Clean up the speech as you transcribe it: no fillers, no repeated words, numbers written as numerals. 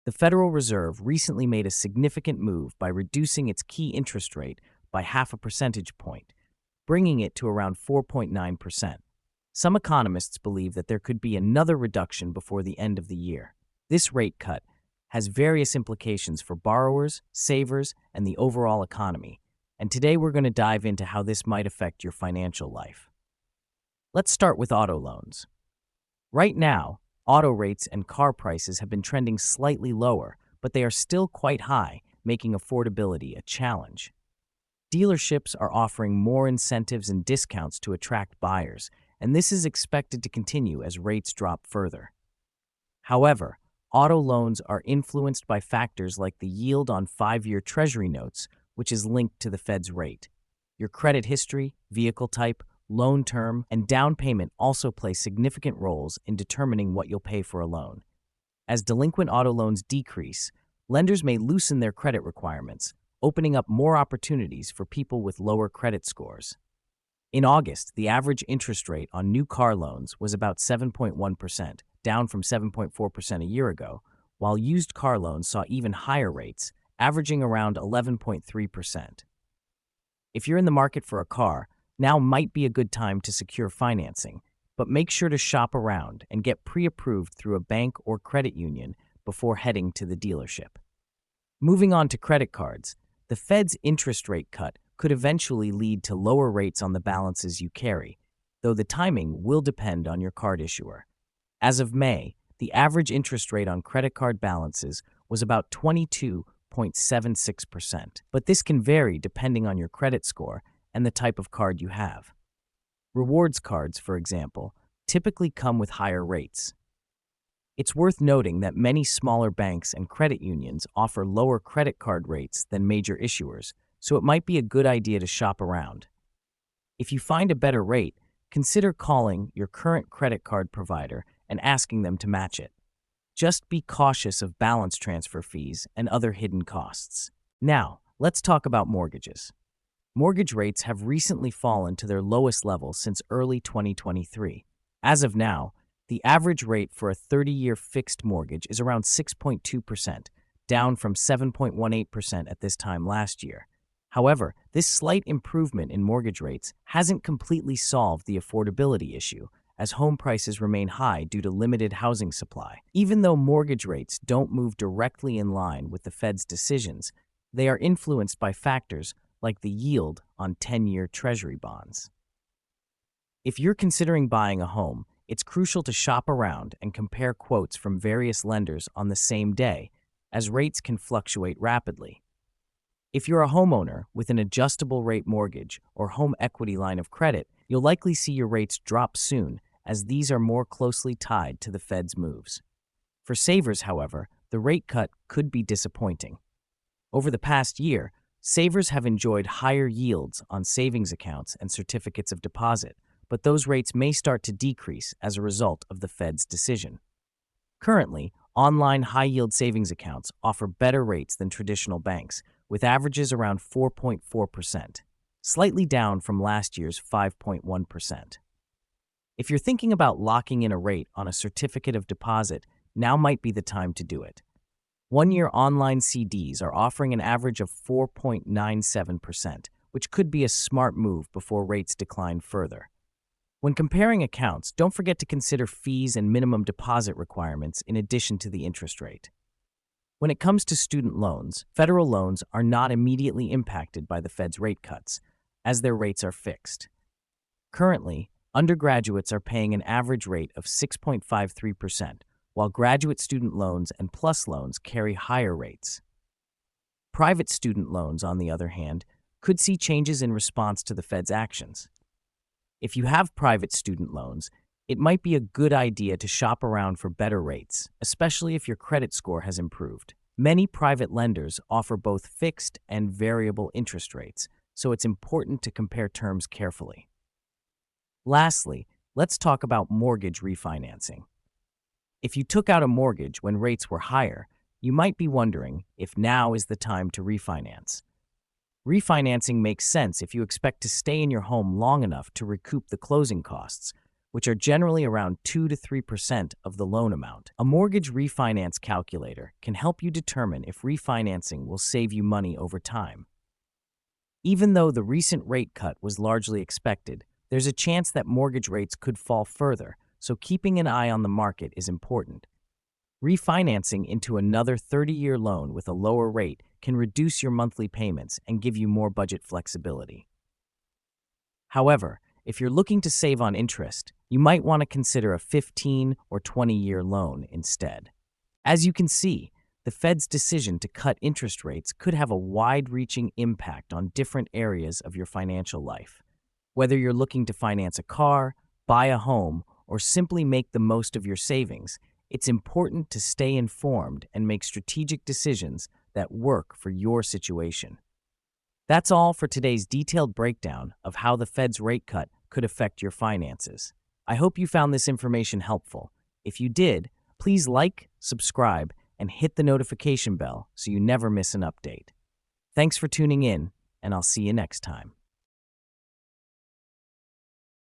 The Federal Reserve recently made a significant move by reducing its key interest rate by half a percentage point, bringing it to around 4.9%. Some economists believe that there could be another reduction before the end of the year. This rate cut has various implications for borrowers, savers, and the overall economy, and today we're going to dive into how this might affect your financial life. Let's start with auto loans. Right now, auto rates and car prices have been trending slightly lower, but they are still quite high, making affordability a challenge. Dealerships are offering more incentives and discounts to attract buyers, and this is expected to continue as rates drop further. However, auto loans are influenced by factors like the yield on 5-year Treasury notes, which is linked to the Fed's rate. Your credit history, vehicle type, loan term, and down payment also play significant roles in determining what you'll pay for a loan. As delinquent auto loans decrease, lenders may loosen their credit requirements, opening up more opportunities for people with lower credit scores. In August, the average interest rate on new car loans was about 7.1%, down from 7.4% a year ago, while used car loans saw even higher rates, averaging around 11.3%. If you're in the market for a car, now might be a good time to secure financing, but make sure to shop around and get pre-approved through a bank or credit union before heading to the dealership. Moving on to credit cards, the Fed's interest rate cut could eventually lead to lower rates on the balances you carry, though the timing will depend on your card issuer. As of May, the average interest rate on credit card balances was about 22.76%, but this can vary depending on your credit score and the type of card you have. Rewards cards, for example, typically come with higher rates. It's worth noting that many smaller banks and credit unions offer lower credit card rates than major issuers, so it might be a good idea to shop around. If you find a better rate, consider calling your current credit card provider and asking them to match it. Just be cautious of balance transfer fees and other hidden costs. Now, let's talk about mortgages. Mortgage rates have recently fallen to their lowest level since early 2023. As of now, the average rate for a 30-year fixed mortgage is around 6.2%, down from 7.18% at this time last year. However, this slight improvement in mortgage rates hasn't completely solved the affordability issue, as home prices remain high due to limited housing supply. Even though mortgage rates don't move directly in line with the Fed's decisions, they are influenced by factors like the yield on 10-year Treasury bonds. If you're considering buying a home, it's crucial to shop around and compare quotes from various lenders on the same day, as rates can fluctuate rapidly. If you're a homeowner with an adjustable rate mortgage or home equity line of credit, you'll likely see your rates drop soon, as these are more closely tied to the Fed's moves. For savers, however, the rate cut could be disappointing. Over the past year, savers have enjoyed higher yields on savings accounts and certificates of deposit, but those rates may start to decrease as a result of the Fed's decision. Currently, online high-yield savings accounts offer better rates than traditional banks, with averages around 4.4%, slightly down from last year's 5.1%. If you're thinking about locking in a rate on a certificate of deposit, now might be the time to do it. One-year online CDs are offering an average of 4.97%, which could be a smart move before rates decline further. When comparing accounts, don't forget to consider fees and minimum deposit requirements in addition to the interest rate. When it comes to student loans, federal loans are not immediately impacted by the Fed's rate cuts, as their rates are fixed. Currently, undergraduates are paying an average rate of 6.53%, while graduate student loans and PLUS loans carry higher rates. Private student loans, on the other hand, could see changes in response to the Fed's actions. If you have private student loans, it might be a good idea to shop around for better rates, especially if your credit score has improved. Many private lenders offer both fixed and variable interest rates, so it's important to compare terms carefully. Lastly, let's talk about mortgage refinancing. If you took out a mortgage when rates were higher, you might be wondering if now is the time to refinance. Refinancing makes sense if you expect to stay in your home long enough to recoup the closing costs, which are generally around 2 to 3% of the loan amount. A mortgage refinance calculator can help you determine if refinancing will save you money over time. Even though the recent rate cut was largely expected, there's a chance that mortgage rates could fall further, so keeping an eye on the market is important. Refinancing into another 30-year loan with a lower rate can reduce your monthly payments and give you more budget flexibility. However, if you're looking to save on interest, you might want to consider a 15 or 20-year loan instead. As you can see, the Fed's decision to cut interest rates could have a wide-reaching impact on different areas of your financial life. Whether you're looking to finance a car, buy a home, or simply make the most of your savings, it's important to stay informed and make strategic decisions that work for your situation. That's all for today's detailed breakdown of how the Fed's rate cut could affect your finances. I hope you found this information helpful. If you did, please like, subscribe, and hit the notification bell so you never miss an update. Thanks for tuning in, and I'll see you next time.